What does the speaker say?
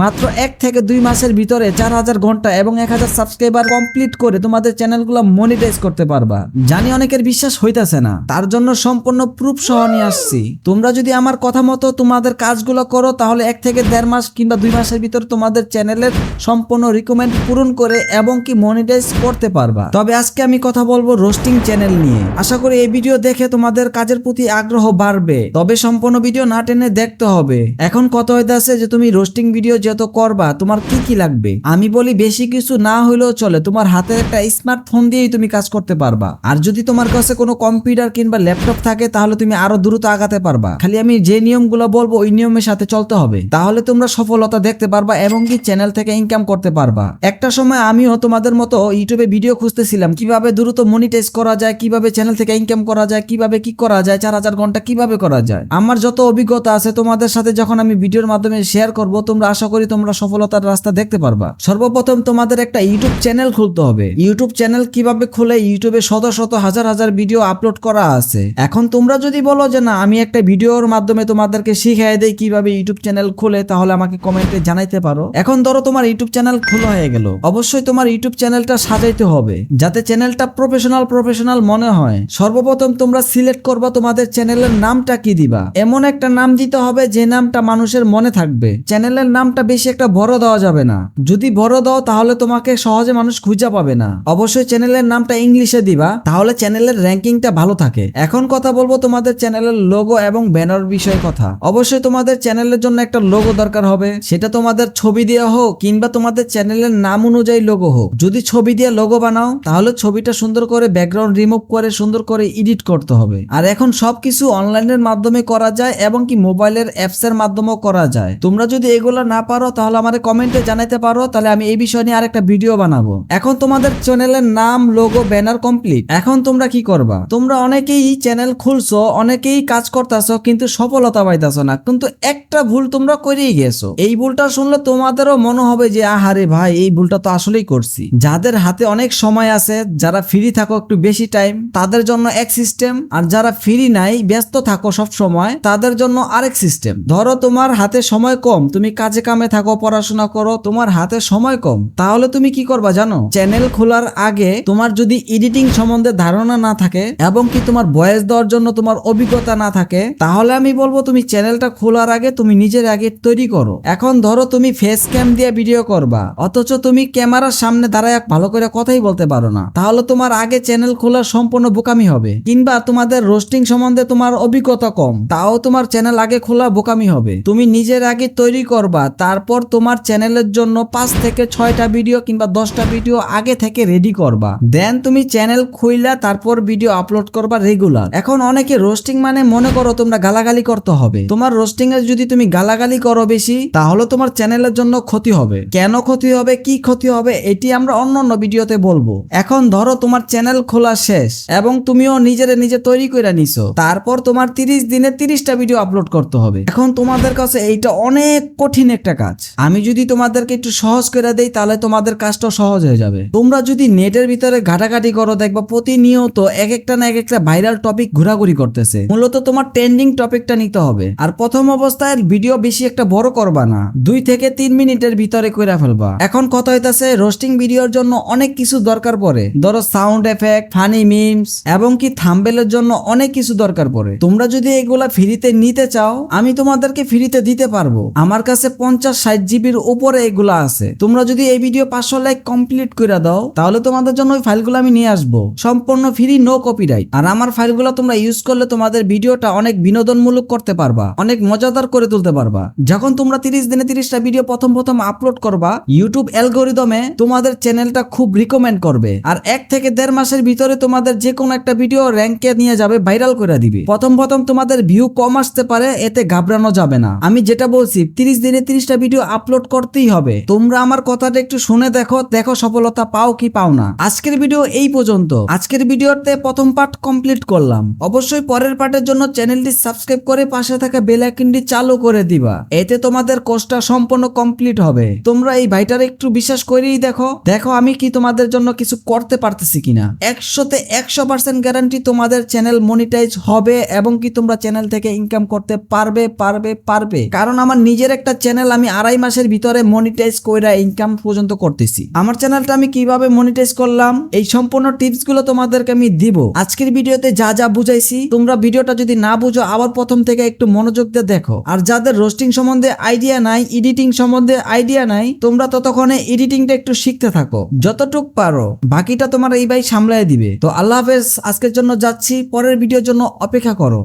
মাত্র 1 থেকে 2 মাসের ভিতরে 4000 ঘন্টা এবং 1000 সাবস্ক্রাইবার কমপ্লিট করে তোমাদের চ্যানেলগুলো মনিটাইজ করতে পারবা। জানি অনেকের বিশ্বাস হইতাছে না, তার জন্য সম্পূর্ণ প্রুফ সহ নিয়ে আসছি। তোমরা যদি আমার কথা মতো তোমাদের কাজগুলো করো তাহলে 1 থেকে 1.5 মাস কিংবা 2 মাসের ভিতরে তোমাদের চ্যানেলের সম্পূর্ণ রিকমেন্ড পূরণ করে এবং কি মনিটাইজ করতে পারবা। তবে আজকে আমি কথা বলবো রোস্টিং চ্যানেল নিয়ে। আশা করি এই ভিডিও দেখে তোমাদের কাজের প্রতি আগ্রহ বাড়বে, তবে সম্পূর্ণ ভিডিও না টেনে দেখতে হবে। এখন কথা হইতাছে যে তুমি রোস্টিং ভিডিও যত করবা তোমার কি কি লাগবে। আমি বলি বেশি কিছু না হইলেও চলে, তোমার হাতে একটা স্মার্টফোন দিয়েই তুমি কাজ করতে পারবা। আর যদি তোমার কাছে কোনো কম্পিউটার কিংবা ল্যাপটপ থাকে তাহলে তুমি আরো দ্রুত আগাতে পারবা। খালি আমি যে নিয়মগুলো বলবো ওই নিয়মের সাথে চলতে হবে, তাহলে তোমরা সফলতা দেখতে পারবা এবং কি চ্যানেল থেকে ইনকাম করতে পারবা। একটা সময় আমিও তোমাদের মতো ইউটিউবে ভিডিও খুঁজতেছিলাম কিভাবে দ্রুত মনিটাইজ করা যায়, কিভাবে চ্যানেল থেকে ইনকাম করা যায়, কিভাবে কি করা যায়, 4000 ঘন্টা কিভাবে করা যায়। আমার যত অভিজ্ঞতা আছে তোমাদের সাথে যখন আমি ভিডিওর মাধ্যমে শেয়ার করব, তোমরা আশা করি তোমরা সফলতার রাস্তা দেখতে পারবা। সর্বপ্রথম তোমাদের একটা ইউটিউব চ্যানেল খুলতে হবে। ইউটিউব চ্যানেল কিভাবে খুলে, ইউটিউবে শত শত হাজার হাজার ভিডিও আপলোড করা আছে। এখন তোমরা যদি বলো যে না আমি একটা ভিডিওর মাধ্যমে তোমাদেরকে শিখিয়ে দেই কিভাবে ইউটিউব চ্যানেল খুলে, তাহলে আমাকে কমেন্টে জানাইতে পারো। এখন ধরো তোমার ইউটিউব চ্যানেল খোলা হয়ে গেল, অবশ্যই তোমার ইউটিউব চ্যানেলটা সাজাইতে হবে যাতে চ্যানেলটা প্রফেশনাল মনে হয়। সর্বপ্রথম তোমরা সিলেক্ট করবা তোমাদের চ্যানেলের নামটা কি দিবা। এমন একটা নাম দিতে হবে যে নামটা মানুষের মনে থাকবে। চ্যানেলের নামটা বেশি একটা বড় দেওয়া যাবে না, যদি বড় দাও তাহলে তোমাকে সহজে মানুষ খুঁজে পাবে না। অবশ্যই চ্যানেলের নামটা ইংলিশে দিবা, তাহলে চ্যানেলের র্যাঙ্কিংটা ভালো থাকে। এখন কথা বলবো তোমাদের চ্যানেলের লোগো এবং ব্যানার বিষয়ে কথা। অবশ্যই তোমাদের চ্যানেলের জন্য একটা লোগো দরকার হবে, সেটা তোমাদের ছবি দেওয়া হোক কিংবা তোমাদের চ্যানেলের নাম অনুযায়ী লোগো হোক। যদি ছবি দিয়ে লোগো বানাও তাহলে ছবিটা সুন্দর করে ব্যাকগ্রাউন্ড রিমুভ করে সুন্দর করে এডিট করতে হবে। আর এখন সবকিছু অনলাইনের মাধ্যমে করা যায় এবং কি মোবাইলের অ্যাপস এর মাধ্যমেও করা যায়। তোমরা যদি এগুলো না পারো তাহলে আমাদের কমেন্টে জানাইতে পারো, তাহলে আমি এই বিষয় নিয়ে আরেকটা ভিডিও বানাবো। এখন তোমাদের চ্যানেলের নাম, লোগো, ব্যানার কমপ্লিট। এখন তোমরা কি করবা, তোমরা অনেকেই চ্যানেল খুলছো, অনেকেই কাজ করতেছো কিন্তু সফলতা পাইতেছো না, কিন্তু একটা ভুল তোমরা করেই গেছো। এই ভুলটা শুনলে তোমাদেরও মনে হবে যে আহারে ভাই এই ভুলটা তো আসলেই করছি। যাদের হাতে অনেক সময় আছে, যারা ফ্রি থাকো একটু বেশি টাইম, তাদের জন্য এক সিস্টেম, আর যারা ফ্রি নাই ব্যস্ত থাকো সব সময় তাদের জন্য আরেক সিস্টেম। ধরো তোমার হাতে সময় কম, তুমি কাজে কামে থাকো, পড়াশোনা করো, তোমার হাতে সময় কম, তাহলে তুমি কি করবা জানো? চ্যানেল খোলার আগে তোমার যদি এডিটিং সম্বন্ধে ধারণা না থাকে এবং কি তোমার ভয়েস দেওয়ার জন্য তোমার অভিজ্ঞতা না থাকে, তাহলে আমি বলবো তুমি চ্যানেলটা খোলার আগে তুমি নিজের আগে তৈরি করো। এখন ধরো তুমি ফেস ক্যাম দিয়ে ভিডিও করবা, অথচ তুমি ক্যামেরার সামনে দাঁড়ায় ভালো করে কথাই বলতে পারো না, তাহলে তোমার আগে চ্যানেল খোলার সম্পূর্ণ বোকামি হবে। কিংবা তোমাদের রোস্টিং সম্বন্ধে তোমার অভিজ্ঞতা কম, তাও তোমার চ্যানেল আগে খোলা বোকামি হবে। তুমি নিজের আগে তৈরি করবা, তারপর তোমার চ্যানেলের জন্য 5 থেকে 6টা ভিডিও কিংবা 10টা ভিডিও আগে থেকে রেডি করবা, দেন তুমি চ্যানেল খুইলা তারপর ভিডিও আপলোড করবা রেগুলার। এখন অনেকে রোস্টিং মানে মনে করো তোমরা গালাগালি করতে হবে। তোমার রোস্টিং এ যদি তুমি গালাগালি করো বেশি, তাহলে তোমার চ্যানেলের জন্য ক্ষতি হবে। কেন ক্ষতি হবে, কি ক্ষতি হবে, এটি আমরা অন্য ভিডিওতে বলবো। এখন ধরো তোমার চ্যানেল খোলা শেষ এবং তুমিও নিজে তৈরি করে নিছো, তারপর তোমার 30 দিনে 30টা ভিডিও আপলোড করতে হবে। এখন তোমাদের কাছে এইটা অনেক কঠিন একটা কাজ। আমি যদি তোমাদেরকে একটু সহজ করে দেই তাহলে তোমাদের কাজটা সহজ হয়ে যাবে। তোমরা যদি নেটের ভিতরে ঘাটাঘাটি করো, দেখবা প্রতিনিয়ত এক একটা না এক একটা ভাইরাল টপিক ঘোরাঘুরি করতেছে। মূলত তোমার ট্রেন্ডিং টপিকটা নিতে হবে। আর প্রথম অবস্থায় ভিডিও বেশি একটা বড় করবা না, 2 থেকে 3 মিনিটের ভিতরে কইরা ফেলবা। এখন কথা হইতাছে রোস্টিং ভিডিওর জন্য অনেক কিছু দরকার পড়ে। ধরো সাউন্ড এফেক্ট, ফানি মিমস এবং কি থাম্বনেলের জন্য অনেক কিছু দরকার পড়ে। তোমরা যদি এগুলা ফ্রিতে নিতে চাও আমি তোমাদেরকে ফ্রিতে দিতে পারবো। আমার কাছে 50-60 জিবির উপরে এগুলা আছে। তোমরা যদি এই ভিডিও 500 লাইক কমপ্লিট করে দাও তাহলে তোমাদের জন্য ওই ফাইলগুলো আমি নিয়ে আসবো সম্পূর্ণ ফ্রি, নো কপিরাইট। আর আমার ফাইলগুলো তোমরা ইউজ করলে তোমাদের ভিডিওটা অনেক বিনোদনমূলক করতে পারবা, অনেক মজাদার করে তুলতে পারবা। যখন তোমরা 30 দিনে 30টা ভিডিও প্রথম আপলোড করবা, ইউটিউব অ্যালগরিদমে তোমাদের চ্যানেলটা খুব রিকমেন্ড করবে। আর 1 থেকে 1.5 মাসের ভিতরে তোমাদের যে কোনো একটা ভিডিও র্যাঙ্কে নিয়ে যাবে, ভাইরাল করে দিবে। প্রথম তোমাদের ভিউ কম আসতে পারে, এতে ঘাবড়ানো যাবে না। আমি যেটা বলছি 30 দিনে 30টা ভিডিও আপলোড করতেই হবে। তোমরা আমার কথাটা একটু শুনে দেখো সফলতা পাও কি পাও না। আজকের ভিডিও এই পর্যন্ত। আজকের ভিডিওতে প্রথম পার্ট কমপ্লিট করলাম। অবশ্যই পরের পার্টের জন্য চ্যানেলটি সাবস্ক্রাইব করে পাশে থাকা বেল আইকনটি চালু করে দিবা, এতে তোমাদের কোর্সটা সম্পূর্ণ কমপ্লিট হবে। তোমরা এই ভাইটার একটু বিশ্বাস করেই দেখো আমি কি তোমাদের জন্য কিছু করতে পারতেছি কিনা। 100তে 100% গ্যারান্টি তোমাদের চ্যানেল মনিটাইজ হবে এবং কি তোমরা চ্যানেল থেকে ইনকাম করতে পারবে। কারণ আমার নিজের একটা চ্যানেল আমি আমি 2.5 মাসের ভিতরে মনিটাইজ কইরা ইনকাম পর্যন্ত করতেছি। আমার চ্যানেলটা আমি কিভাবে মনিটাইজ করলাম এই সম্পূর্ণ টিপস গুলো তোমাদেরকে আমি দিব আজকের ভিডিওতে। যা যা বুঝাইছি তোমরা ভিডিওটা যদি না বুঝো আবার প্রথম থেকে একটু মনোযোগ দিয়ে দেখো। আর যাদের রোস্টিং সম্বন্ধে আইডিয়া নাই, এডিটিং সম্বন্ধে আইডিয়া নাই, তোমরা ততক্ষণে এডিটিংটা একটু শিখতে থাকো যতটুক পারো, বাকিটা তোমার এই ভাই সামলায় দিবে। তো আল্লাহ হাফেজ, আজকের জন্য যাচ্ছি, পরের ভিডিওর জন্য অপেক্ষা করো।